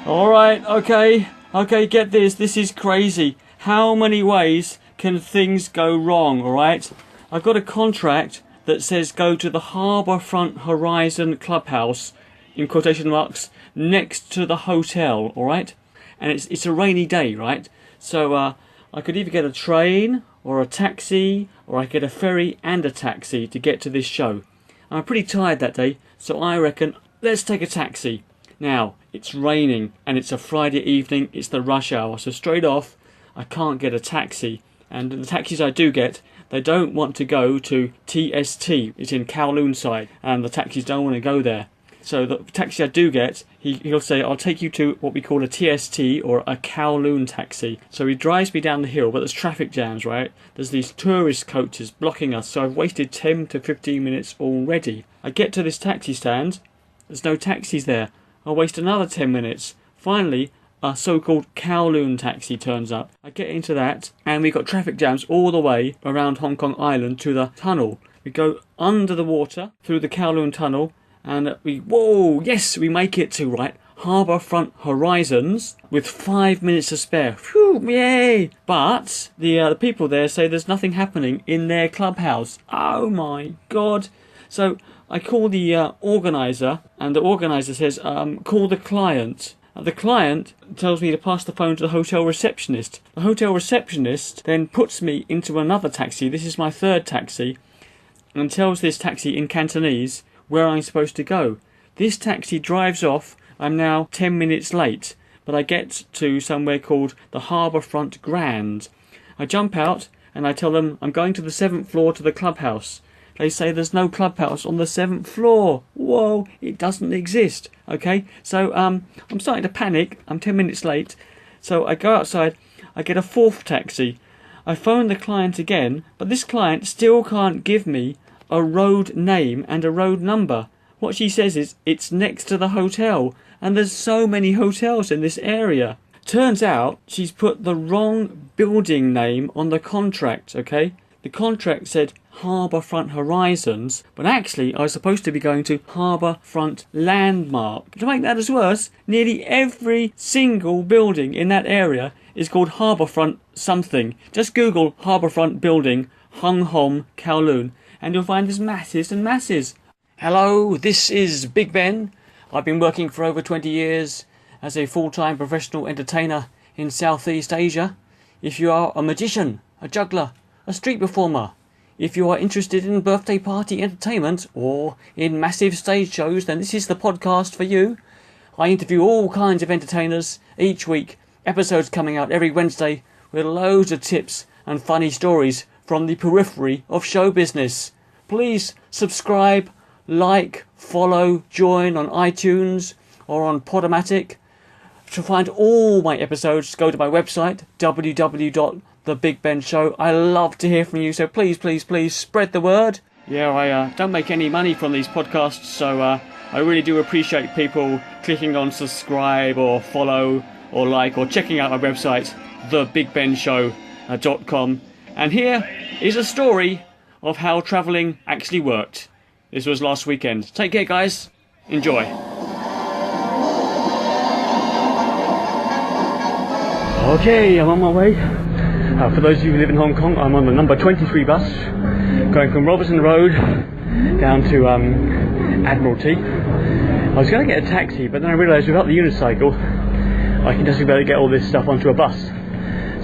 Alright, okay, get this. This is crazy. How many ways can things go wrong, alright? I've got a contract that says go to the Harbourfront Horizon Clubhouse, in quotation marks, next to the hotel, alright? And it's a rainy day, right? So I could either get a train or a taxi, or I could get a ferry and a taxi to get to this show. I'm pretty tired that day, so I reckon let's take a taxi. Now, it's raining and it's a Friday evening, it's the rush hour, so straight off I can't get a taxi. And the taxis I do get, they don't want to go to TST, it's in Kowloon side, and the taxis don't want to go there. So the taxi I do get, he'll say, I'll take you to what we call a TST or a Kowloon taxi. So he drives me down the hill, but there's traffic jams, right? There's these tourist coaches blocking us, so I've wasted 10 to 15 minutes already. I get to this taxi stand, there's no taxis there. I'll waste another 10 minutes. Finally, a so-called Kowloon taxi turns up. I get into that, and we got traffic jams all the way around Hong Kong Island to the tunnel. We go under the water, through the Kowloon tunnel, and we make it to, right, Harbourfront Horizons with 5 minutes to spare. Phew, yay! But the people there say there's nothing happening in their clubhouse. Oh my god. So I call the organiser, and the organiser says, call the client. The client tells me to pass the phone to the hotel receptionist. The hotel receptionist then puts me into another taxi, this is my third taxi, and tells this taxi in Cantonese where I'm supposed to go. This taxi drives off, I'm now 10 minutes late, but I get to somewhere called the Harbourfront Grand. I jump out and I tell them I'm going to the 7th floor to the clubhouse. They say there's no clubhouse on the 7th floor. Whoa, it doesn't exist. Okay, so I'm starting to panic. I'm 10 minutes late. So I go outside, I get a fourth taxi. I phone the client again, but this client still can't give me a road name and a road number. What she says is it's next to the hotel, and there's so many hotels in this area. Turns out she's put the wrong building name on the contract, okay? The contract said Harbourfront Horizons, but actually I was supposed to be going to Harbourfront Landmark. To make matters worse, nearly every single building in that area is called Harbourfront something. Just Google Harbourfront building, Hung Hom, Kowloon, and you'll find there's masses and masses. Hello, this is Big Ben. I've been working for over 20 years as a full-time professional entertainer in Southeast Asia. If you are a magician, a juggler, a street performer, if you are interested in birthday party entertainment or in massive stage shows, then this is the podcast for you. I interview all kinds of entertainers each week, episodes coming out every Wednesday with loads of tips and funny stories from the periphery of show business. Please subscribe, like, follow, join on iTunes or on Podomatic. To find all my episodes, go to my website, The Big Ben Show. I love to hear from you, so please spread the word. Yeah, I don't make any money from these podcasts, so I really do appreciate people clicking on subscribe or follow or like or checking out my website, thebigbenshow.com. And here is a story of how travelling actually worked. This was last weekend. Take care, guys. Enjoy. Okay, I'm on my way. For those of you who live in Hong Kong, I'm on the number 23 bus, going from Robertson Road down to Admiralty. I was going to get a taxi, but then I realised without the unicycle, I can just about get all this stuff onto a bus.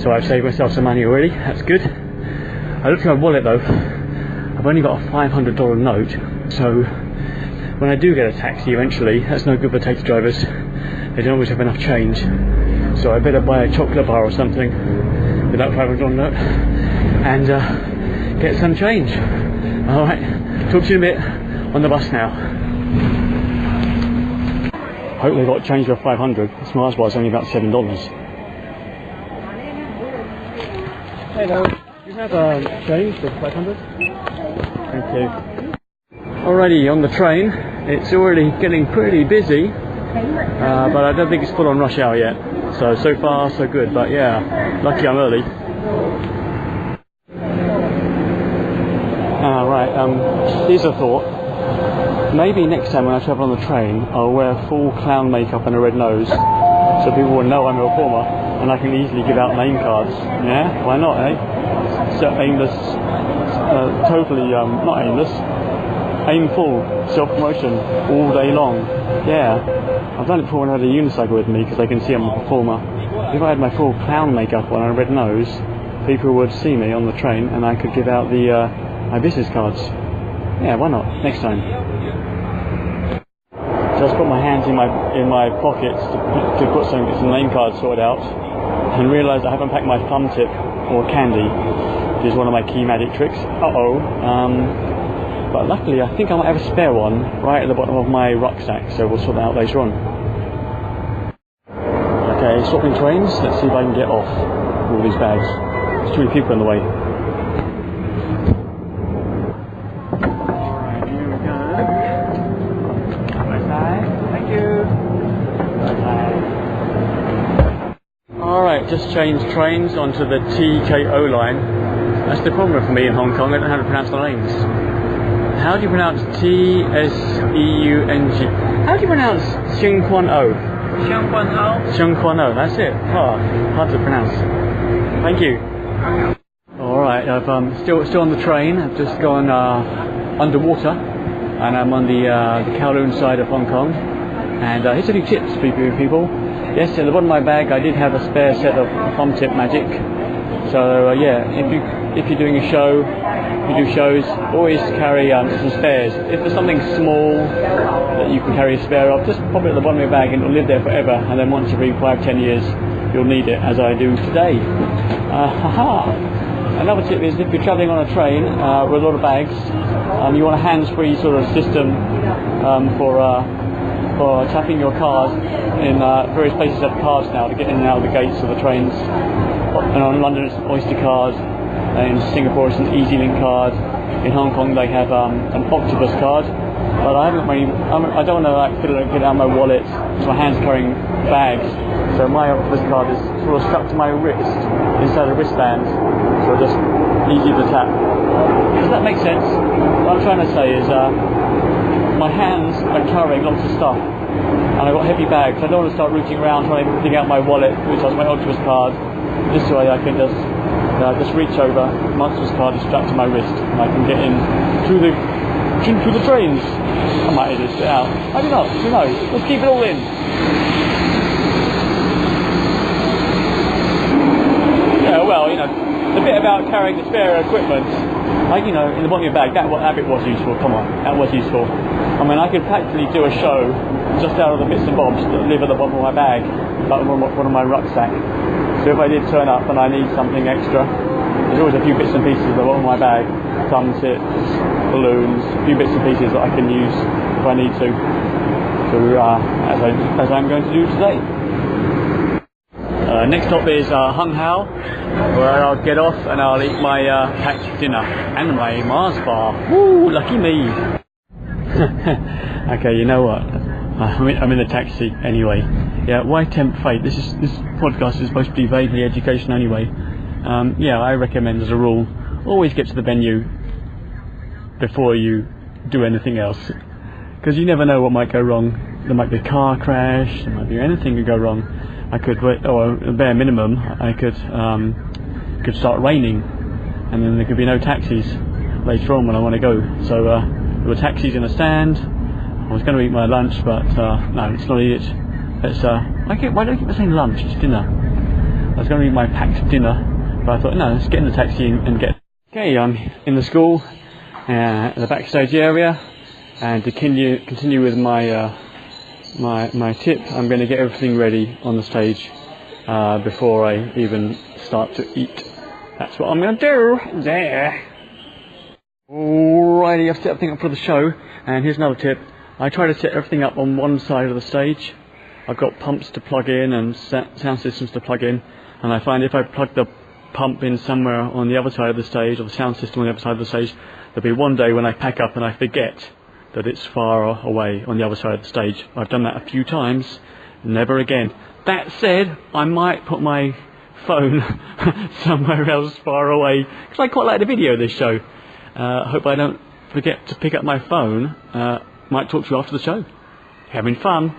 So I've saved myself some money already, that's good. I looked at my wallet though, I've only got a $500 note, so when I do get a taxi eventually, that's no good for taxi drivers, they don't always have enough change. So I better buy a chocolate bar or something with that $500 note and get some change. Alright, talk to you in a bit on the bus now. Hope they got change for 500. This Mars bar is only about $7. Hello, do you have change for 500? Thank you. Alrighty, on the train, it's already getting pretty busy, but I don't think it's full on rush hour yet. So far so good, but yeah, lucky I'm early. Here's a thought. Maybe next time when I travel on the train, I'll wear full clown makeup and a red nose, so people will know I'm a performer, and I can easily give out name cards. Yeah, why not, eh? So aimless, totally not aimless, aimful self-promotion all day long. Yeah, I've done it before when I had a unicycle with me because they can see I'm a performer. If I had my full clown makeup on and a red nose, people would see me on the train and I could give out the my business cards. Yeah, why not? Next time. Just put my hands in my pockets to put some name cards sorted out, and realised I haven't packed my thumb tip or candy, which is one of my key magic tricks. But luckily I think I might have a spare one right at the bottom of my rucksack, so we'll sort that out later on. Okay, swapping trains. Let's see if I can get off all these bags. There's too many people in the way. Alright, here we go. Right side. Thank you. Right side. Alright, just changed trains onto the TKO line. That's the problem for me in Hong Kong. I don't know how to pronounce the names. How do you pronounce T-S-E-U-N-G? How do you pronounce Sheng Quan O? Sheng Quan O. Sheng Quan O, that's it. Oh, hard to pronounce. Thank you. Alright, I've still on the train. I've just gone underwater, and I'm on the Kowloon side of Hong Kong. And here's a few tips for you people. Yes, at the bottom of my bag I did have a spare set of thumb tip magic. So yeah, if you're doing a show, you do shows, always carry some spares. If there's something small that you can carry a spare of, just pop it at the bottom of your bag and it'll live there forever, and then once every 5-10 years you'll need it, as I do today. Another tip is if you're travelling on a train with a lot of bags, you want a hands-free sort of system for tapping your card. In various places have cards now to get in and out of the gates of the trains. And on London it's Oyster card, in Singapore it's an EasyLink card, in Hong Kong they have an Octopus card, but I haven't I don't want to get it out of my wallet, so my hand's carrying bags, so my Octopus card is sort of stuck to my wrist, inside a wristband, so just easy to tap. Does that make sense? What I'm trying to say is my hands are carrying lots of stuff, and I've got heavy bags. I don't want to start rooting around trying to dig out my wallet, which has my Octopus card. This way I can just reach over, my Octopus card is strapped to my wrist, and I can get in through the trains. I might edit it out. I don't know, who knows? Let's keep it all in. Yeah, well, you know, the bit about carrying the spare equipment, like, you know, in the bottom of your bag, that bit was useful, come on, that was useful. I mean, I could practically do a show just out of the bits and bobs that live at the bottom of my bag, like one of my rucksack. So if I did turn up and I need something extra, there's always a few bits and pieces at the bottom of my bag, thumb tips, balloons, a few bits and pieces that I can use if I need to as I'm going to do today. Next stop is Hung Hau, where I'll get off and I'll eat my packed dinner and my Mars bar. Woo, lucky me. Okay, you know what? I'm in a taxi anyway. Yeah, why tempt fate? This podcast is supposed to be vaguely educational anyway. Yeah, I recommend as a rule, always get to the venue before you do anything else, because you never know what might go wrong. There might be a car crash, there might be anything could go wrong. I could wait, or at bare minimum, I could start raining, and then there could be no taxis later on when I want to go. So there were taxis in a stand. I was going to eat my lunch, but no, let's not eat it. Why do I keep saying lunch? It's dinner. I was going to eat my packed dinner, but I thought, no, let's get in the taxi and get. Okay, I'm in the school, the backstage area, and to continue with my my tip, I'm going to get everything ready on the stage before I even start to eat. That's what I'm going to do there. Alrighty, I've set everything up for the show, and here's another tip. I try to set everything up on one side of the stage. I've got pumps to plug in and sound systems to plug in, and I find if I plug the pump in somewhere on the other side of the stage, or the sound system on the other side of the stage, there'll be one day when I pack up and I forget that it's far away on the other side of the stage. I've done that a few times, never again. That said, I might put my phone somewhere else far away, because I quite like the video of this show. Hope I don't forget to pick up my phone. Might talk to you after the show. Having fun.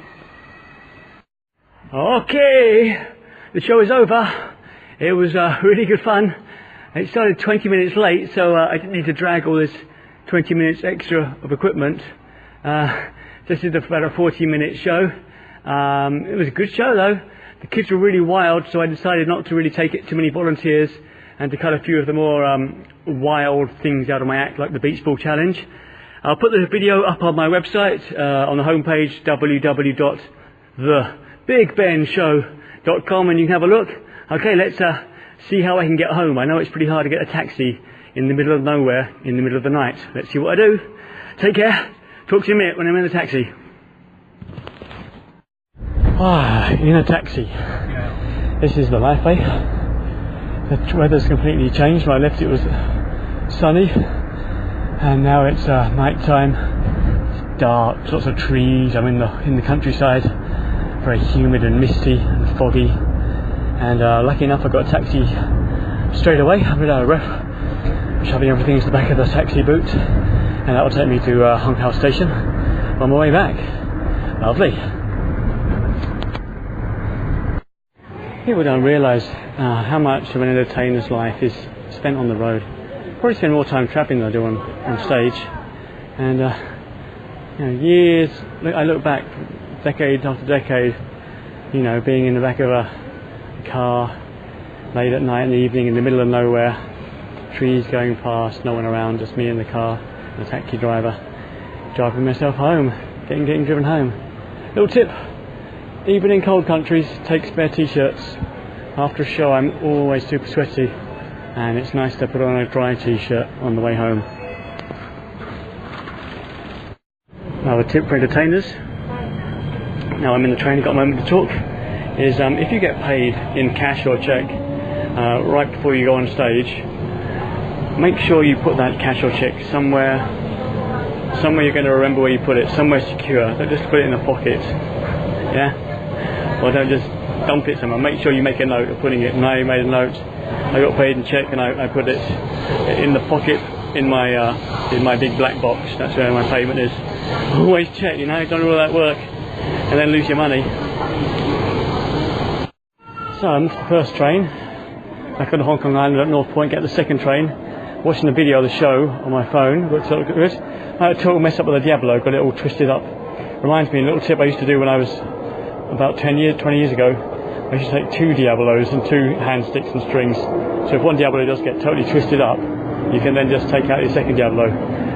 Okay, the show is over. It was really good fun. It started 20 minutes late, so I didn't need to drag all this 20 minutes extra of equipment. This is about a 40-minute show. It was a good show though. The kids were really wild, so I decided not to really take it too many volunteers and to cut a few of the more wild things out of my act, like the beach ball challenge. I'll put the video up on my website, on the homepage, www.thebigbenshow.com, and you can have a look. Okay, let's see how I can get home. I know it's pretty hard to get a taxi in the middle of nowhere, in the middle of the night. Let's see what I do. Take care. Talk to you in a minute when I'm in the taxi. In a taxi. This is the life, eh? The weather's completely changed. When I left it was sunny, and now it's night time. It's dark, lots of trees. I'm in the countryside, very humid and misty and foggy. And lucky enough, I got a taxi straight away. I'm out of breath, shoving everything into the back of the taxi boot, and that will take me to Hong Kong Station on my way back. Lovely. People don't realise how much of an entertainer's life is spent on the road. Probably spend more time trapping than I do on stage. And years, I look back, decade after decade, being in the back of a car late at night in the evening in the middle of nowhere, trees going past, no one around, just me in the car, and a taxi driver, driving myself home, getting driven home. Little tip: even in cold countries, take spare t-shirts. After a show I'm always super sweaty, and it's nice to put on a dry t-shirt on the way home. Another tip for entertainers, now I'm in the train, got a moment to talk, is if you get paid in cash or cheque right before you go on stage, make sure you put that cash or cheque somewhere you're going to remember where you put it, somewhere secure. Don't just put it in a pocket, yeah? Or don't just dump it somewhere. Make sure you make a note of putting it. And I made a note. I got paid in cheque, and I put it in the pocket in my big black box. That's where my payment is. Always check, don't do all that work and then lose your money. So I'm off the first train back on Hong Kong Island at North Point. Get the second train. Watching the video of the show on my phone. Looks good. I had a total mess up with the Diablo. Got it all twisted up. Reminds me of a little tip I used to do when I was about 20 years ago. I used to take 2 Diablos and 2 hand sticks and strings. So if one Diablo does get totally twisted up, you can then just take out your second Diablo.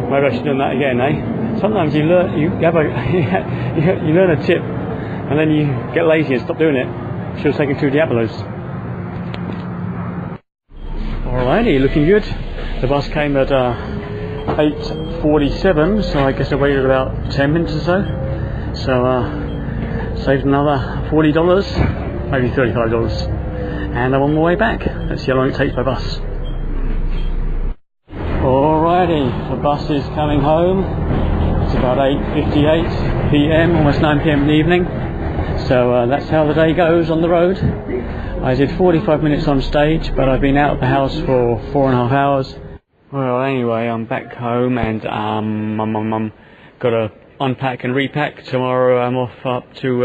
Maybe I should do that again, eh? Sometimes you learn you learn a tip, and then you get lazy and stop doing it. Should have taken 2 Diablos. Alrighty, looking good. The bus came at 8:47, so I guess I waited about 10 minutes or so. So saved another $40, maybe $35, and I'm on my way back. Let's see how long it takes by bus. Alrighty, the bus is coming home. It's about 8:58 PM, almost 9 PM in the evening. So that's how the day goes on the road. I did 45 minutes on stage, but I've been out of the house for 4.5 hours. Well, anyway, I'm back home, and got to unpack and repack. Tomorrow I'm off up to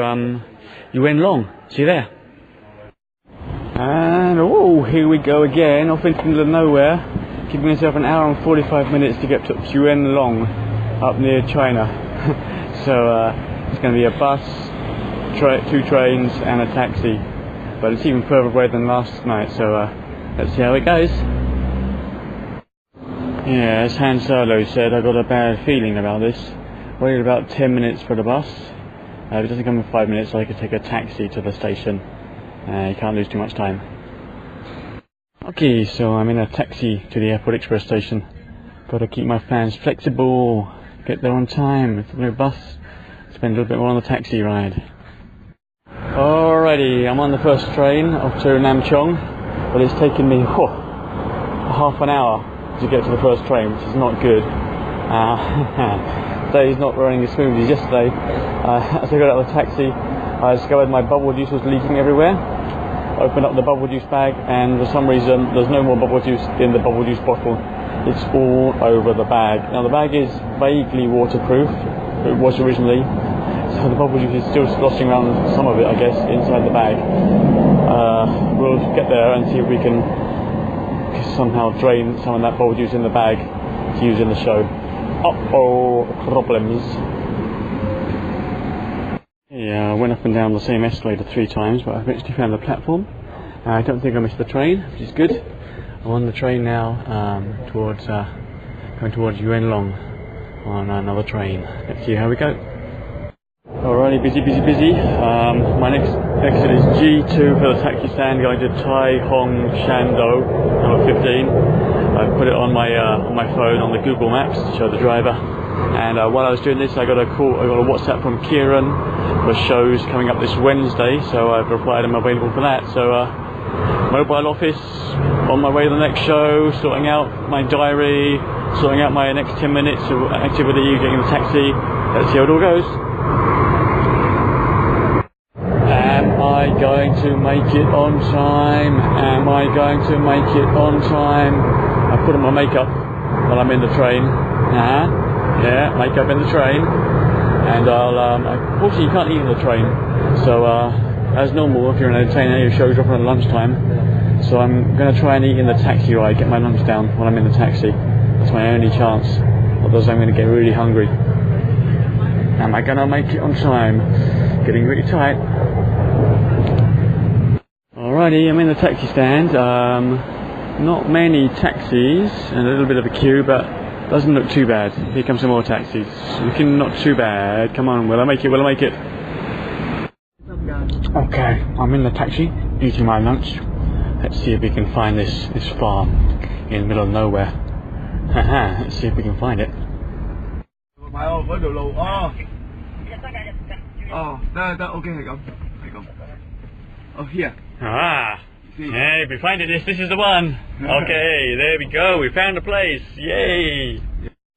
Yuen Long. See you there. And here we go again, off into the middle of nowhere. Giving myself an hour and 45 minutes to get to Yuen Long, up near China. So it's going to be a bus, 2 trains and a taxi. But it's even further away than last night, so let's see how it goes. Yeah, as Han Solo said, I got a bad feeling about this. Waited about 10 minutes for the bus. If it doesn't come in 5 minutes, I could take a taxi to the station. You can't lose too much time. Okay, so I'm in a taxi to the Airport Express station. Got to keep my plans flexible, get there on time. If there's no bus, spend a little bit more on the taxi ride. Alrighty, I'm on the first train off to Nam Chong, but it's taken me half an hour to get to the first train, which is not good. Today's not running as smoothly as yesterday. As I got out of the taxi, I discovered my bubble juice was leaking everywhere. Opened up the bubble juice bag, and for some reason there's no more bubble juice in the bubble juice bottle. It's all over the bag. Now the bag is vaguely waterproof. It was originally. So the bubble juice is still sloshing around, some of it I guess, inside the bag. We'll get there and see if we can somehow drain some of that bubble juice in the bag to use in the show. Uh-oh, problems. Yeah, I went up and down the same escalator 3 times, but I've actually found the platform. I don't think I missed the train, which is good. I'm on the train now, going towards Yuen Long on another train. Let's see how we go. Alrighty, busy. My next exit is G2 for the taxi stand, going to Tai Hong Shando, number 15. I put it on my phone on the Google Maps to show the driver. And while I was doing this, I got a WhatsApp from Kieran for shows coming up this Wednesday, so I've replied I'm available for that. So mobile office, on my way to the next show, sorting out my diary, sorting out my next 10 minutes of activity, getting the taxi. Let's see how it all goes. Am I going to make it on time? Am I going to make it on time? I put on my makeup while I'm in the train. Yeah, makeup in the train. And unfortunately you can't eat in the train. So as normal, if you're an entertainer, your show's up on lunchtime. So I'm going to try and eat in the taxi ride, get my lunch down while I'm in the taxi. That's my only chance. Otherwise I'm going to get really hungry. Am I going to make it on time? Getting really tight. Alrighty, I'm in the taxi stand. Not many taxis and a little bit of a queue, but doesn't look too bad. Here come some more taxis. Looking not too bad. Come on, will I make it? Will I make it? Okay, I'm in the taxi, eating my lunch. Let's see if we can find this farm in the middle of nowhere. Haha, let's see if we can find it. Oh, here. Ah! Hey, we find it. This is the one. Okay, there we go. We found a place. Yay!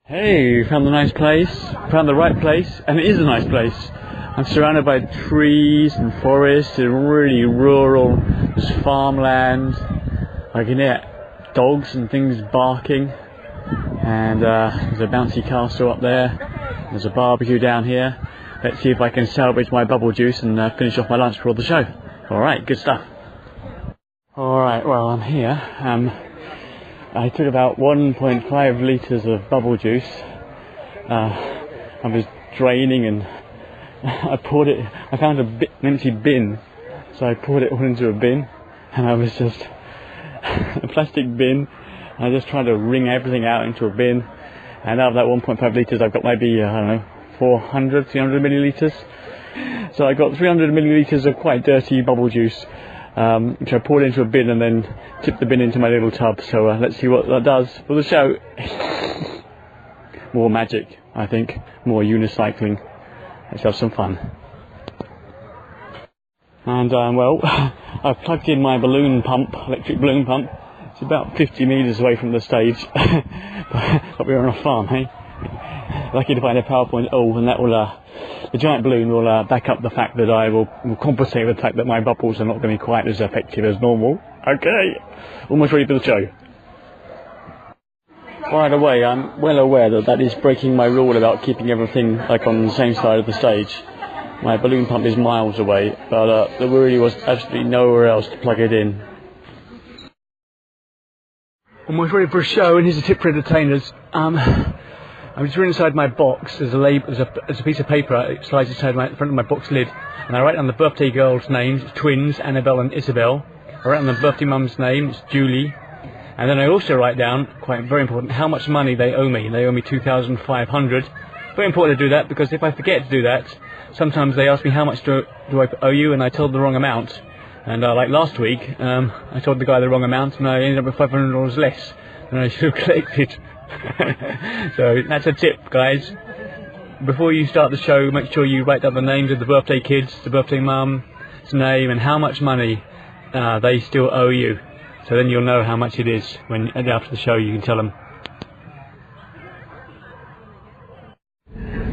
Hey, we found the nice place. Found the right place, and it is a nice place. I'm surrounded by trees and forests and really rural. There's farmland. I can hear dogs and things barking. And there's a bouncy castle up there. There's a barbecue down here. Let's see if I can salvage my bubble juice and finish off my lunch before the show. Alright, good stuff. Alright, well, I'm here. I took about 1.5 litres of bubble juice. I was draining and I poured it. I found an empty bin, so I poured it all into a bin, and I was just a plastic bin. I just tried to wring everything out into a bin, and out of that 1.5 litres I've got maybe, I don't know, 300 millilitres. So I got 300 millilitres of quite dirty bubble juice, which I poured into a bin and then tipped the bin into my little tub. So let's see what that does for the show. More magic, I think, more unicycling. Let's have some fun. And well, I've plugged in my electric balloon pump. It's about 50 metres away from the stage, but we're on a farm, hey? Lucky to find a PowerPoint. Oh, and that will, the giant balloon will back up the fact that I will compensate the fact that my bubbles are not going to be quite as effective as normal. Okay, almost ready for the show. By the way, I'm well aware that is breaking my rule about keeping everything like on the same side of the stage. My balloon pump is miles away, but there really was absolutely nowhere else to plug it in. Almost ready for a show, and here's a tip for entertainers. I'm just inside my box. There's a piece of paper. It slides inside the front of my box lid, and I write down the birthday girls' names, twins, Annabelle and Isabel. I write down the birthday mum's name, it's Julie. And then I also write down, very important, how much money they owe me. They owe me $2,500. Very important to do that, because if I forget to do that, sometimes they ask me how much do I owe you, and I told the wrong amount. And like last week, I told the guy the wrong amount, and I ended up with $500 less than I should have collected. So that's a tip, guys. Before you start the show, make sure you write down the names of the birthday kids, the birthday mum's name, and how much money they still owe you. So then you'll know how much it is when after the show you can tell them.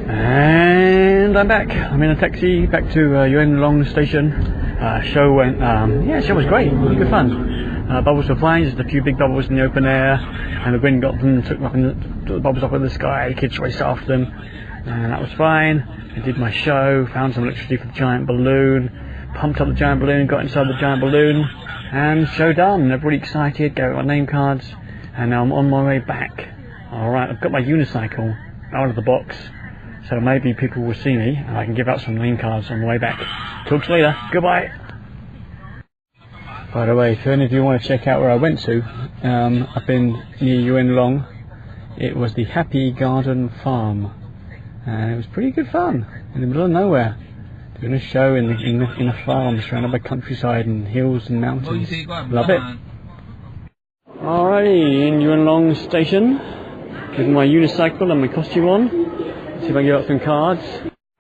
And I'm back. I'm in a taxi back to Yuen Long station. Show went, show was great. Really good fun. Bubbles were flying, just a few big bubbles in the open air, and the wind got them, took them up the bubbles up in the sky. The kids raced after them. and that was fine. I did my show, found some electricity for the giant balloon, pumped up the giant balloon, got inside the giant balloon, and show done. Everybody excited, gave out my name cards, and now I'm on my way back. Alright, I've got my unicycle out of the box, so maybe people will see me and I can give out some name cards on the way back. Talk to you later. Goodbye. By the way, if any of you want to check out where I went to, I've been near Yuen Long. It was the Happy Garden Farm, and it was pretty good fun in the middle of nowhere, doing a show in a farm surrounded by countryside and hills and mountains. Love it. Alrighty, in Yuen Long station, with my unicycle and my costume on. See if I can get out some cards.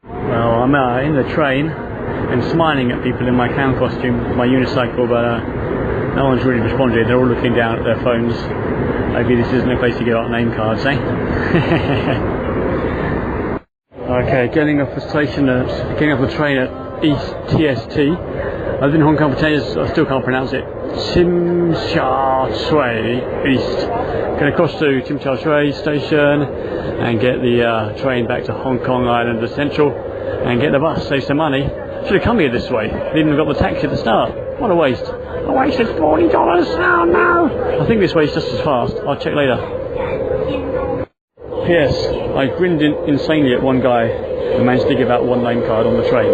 Well, I'm in the train and smiling at people in my clown costume, my unicycle, but no one's really responded. They're all looking down at their phones. Maybe this isn't a place to give out name cards, eh? Okay, getting off the station, getting off the train at East TST. I've been in Hong Kong for 10 years, I still can't pronounce it. Tsim Sha Tsui East. Going to cross to Tsim Sha Tsui station and get the train back to Hong Kong Island Central and get the bus, save some money. Should have come here this way. Didn't even got the taxi at the start. What a waste. I wasted $40. Oh no! I think this way is just as fast. I'll check later. P.S. I grinned insanely at one guy who managed to give out one name card on the train.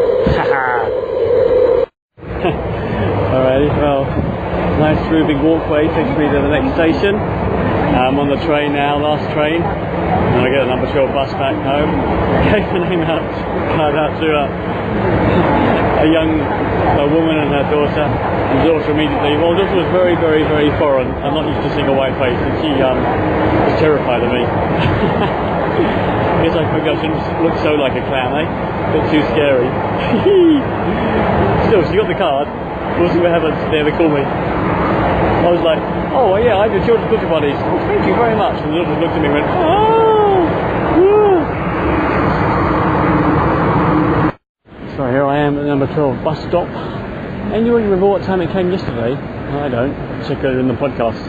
Alrighty, well, nice moving walkway takes me to the next station. I'm on the train now, last train, and I get a number 12 bus back home. Gave the name card out to a young woman and her daughter. And the daughter immediately, well, the daughter was very, very, very foreign. I'm not used to seeing a white face, and she was terrified of me. I guess maybe I shouldn't look so like a clown, eh? A bit too scary. Still, she got the card. We'll see what happens. There, they call me. I was like, oh yeah, I have your children's birthday parties. Oh, thank you very much. And the daughter looked at me and went, oh, woo. So here I am at the number 12 bus stop. And you already remember what time it came yesterday? No, I don't. Check it in the podcast.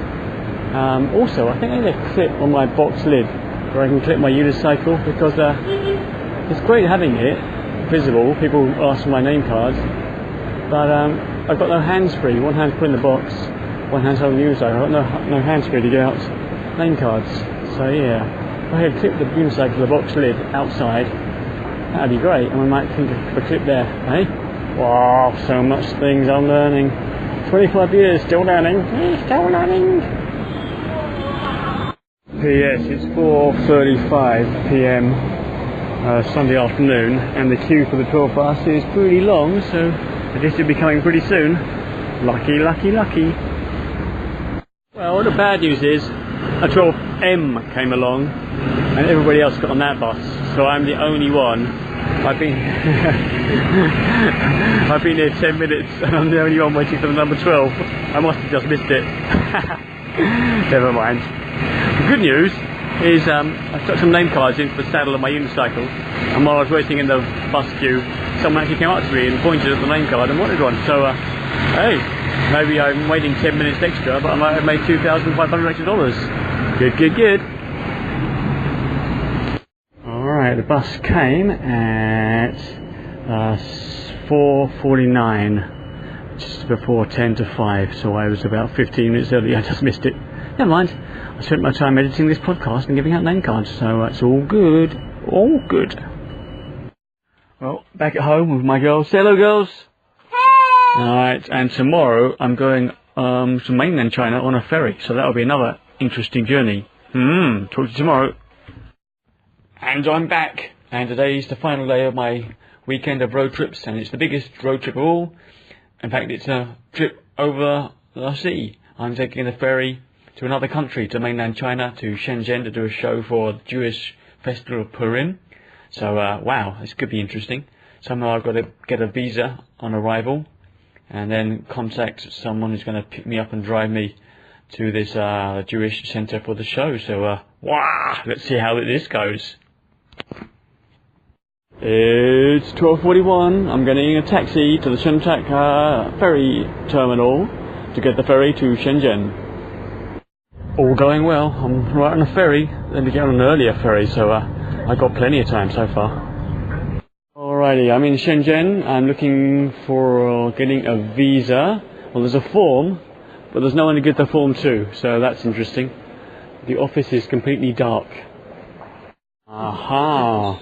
Also, I think I need a clip on my box lid where I can clip my unicycle, because it's great having it visible. People ask for my name cards, but I've got no hands-free. One hand's putting the box, one hand's holding the unicycle. I've got no hands-free to get out name cards. So yeah, if I could clip the unicycle to the box lid outside, that'd be great, and we might think of a clip there, eh? Wow, so much things I'm learning. 25 years, still learning. Still learning. P.S. It's 4:35 p.m. Sunday afternoon, and the queue for the 12 bus is pretty long, so I guess it'll be coming pretty soon. Lucky, lucky, lucky. Well, the bad news is a 12M came along, and everybody else got on that bus, so I'm the only one. I've been here 10 minutes, and I'm the only one waiting for the number 12. I must have just missed it. Never mind. The good news is I stuck some name cards into the saddle of my unicycle, and while I was waiting in the bus queue, someone actually came up to me and pointed at the name card and wanted one. So, hey, maybe I'm waiting 10 minutes extra, but I might have made $2,500 extra. Good, good, good. Alright, the bus came at 4:49, just before 10 to 5, so I was about 15 minutes early. I just missed it. Never mind. I spent my time editing this podcast and giving out name cards, so it's all good. All good. Well, back at home with my girls. Say hello, girls. Hey! Alright, and tomorrow I'm going to mainland China on a ferry, so that'll be another interesting journey. Talk to you tomorrow. And I'm back, and today is the final day of my weekend of road trips, and it's the biggest road trip of all. In fact, it's a trip over the sea. I'm taking the ferry to another country, to mainland China, to Shenzhen, to do a show for the Jewish Festival of Purim. So, wow, this could be interesting. Somehow I've got to get a visa on arrival, and then contact someone who's going to pick me up and drive me to this Jewish centre for the show. So, wow, let's see how this goes. It's 12:41. I'm getting a taxi to the Shenzhen ferry terminal to get the ferry to Shenzhen. All going well. I'm right on a ferry, then to get on an earlier ferry, so I got plenty of time so far. Alrighty, I'm in Shenzhen. I'm looking for getting a visa. Well, there's a form, but there's no one to get the form to, so that's interesting. The office is completely dark. Aha!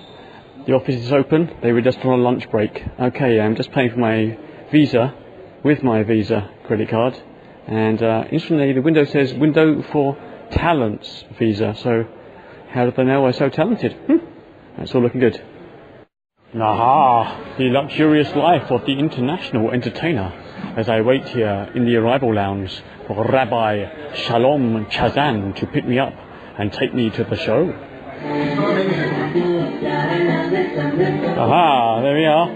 The office is open. They were just on a lunch break. Okay, I'm just paying for my visa with my Visa credit card. And interestingly, the window says window for talents visa. So how do they know I'm so talented? That's all looking good. Aha! The luxurious life of the international entertainer as I wait here in the arrival lounge for Rabbi Shalom Chazan to pick me up and take me to the show. Aha! There we are.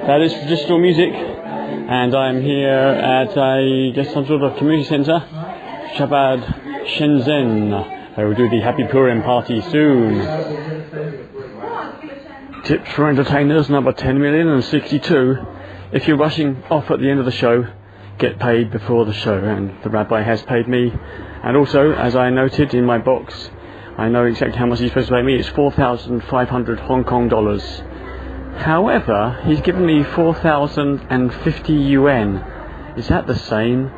That is traditional music. And I'm here at, I guess, some sort of community centre. Shabbat Shenzhen. I will do the Happy Purim party soon. Tips for entertainers, number 10,062. If you're rushing off at the end of the show, get paid before the show, and the rabbi has paid me. And also, as I noted in my box, I know exactly how much he's supposed to pay me. It's 4,500 Hong Kong dollars. However, he's given me 4,050 yuan. Is that the same?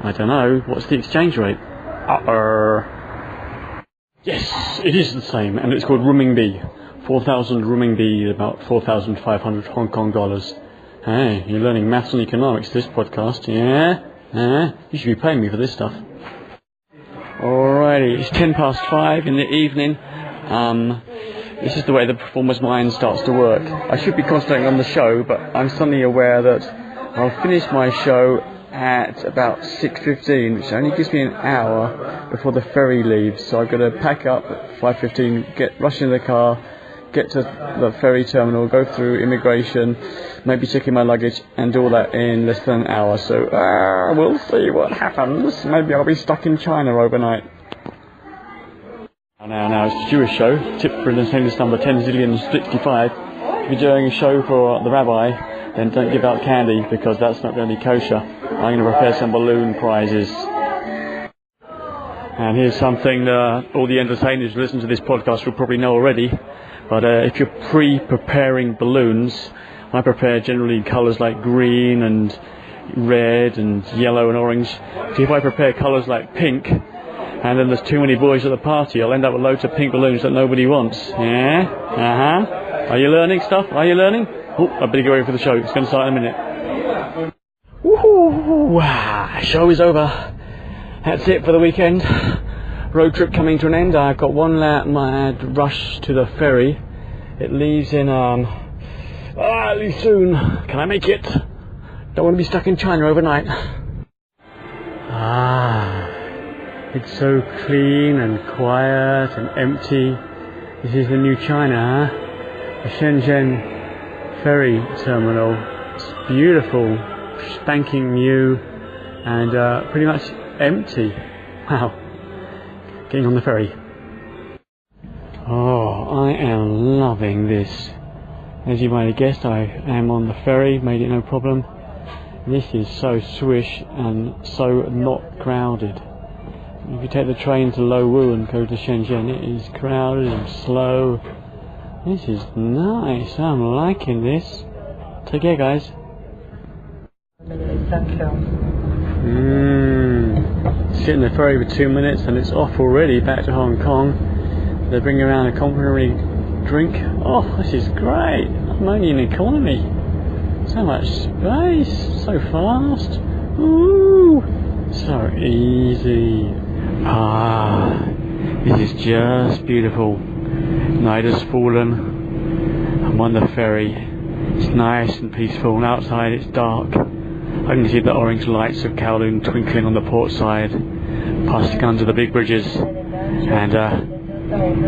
I don't know. What's the exchange rate? Yes, it is the same, and it's called renminbi. 4,000 renminbi, about 4,500 Hong Kong dollars. Hey, you're learning maths and economics this podcast, yeah? You should be paying me for this stuff. Alrighty, it's 5:10 in the evening. This is the way the performer's mind starts to work. I should be concentrating on the show, but I'm suddenly aware that I'll finish my show at about 6:15, which only gives me an hour before the ferry leaves. So I've got to pack up at 5:15, rush into the car, get to the ferry terminal, go through immigration, maybe check in my luggage, and do all that in less than an hour. So we'll see what happens. Maybe I'll be stuck in China overnight. Now it's the Jewish show. Tip for entertainers number 10,065. If you're doing a show for the rabbi, then don't give out candy, because that's not going to be kosher. I'm going to prepare some balloon prizes. And here's something that all the entertainers who listen to this podcast will probably know already. But if you're pre-preparing balloons, I prepare generally in colours like green and red and yellow and orange. So if I prepare colours like pink, and then there's too many boys at the party, I'll end up with loads of pink balloons that nobody wants. Yeah? Are you learning stuff? Are you learning? Oh, I better get ready for the show. It's going to start in a minute. Woohoo! Show is over. That's it for the weekend. Road trip coming to an end. I've got one mad rush to the ferry. It leaves in it leaves soon. Can I make it? Don't want to be stuck in China overnight. It's so clean and quiet and empty. This is the new China, huh? The Shenzhen ferry terminal. It's beautiful, spanking new, and pretty much empty. Wow. Getting on the ferry. Oh, I am loving this. As you might have guessed, I am on the ferry, made it no problem. This is so swish and so not crowded. If you take the train to Lo Wu and go to Shenzhen, it is crowded and slow. This is nice. I'm liking this. Take care, guys. Sit in the ferry for 2 minutes and it's off already, back to Hong Kong. They bring around a complimentary drink. Oh, this is great. I'm only in economy. So much space, so fast. Ooh, so easy. This is just beautiful. Night has fallen. I'm on the ferry. It's nice and peaceful, and outside it's dark. I can see the orange lights of Kowloon twinkling on the port side, passing under the big bridges. And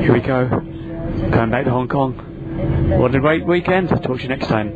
here we go, going back to Hong Kong. What a great weekend. Talk to you next time.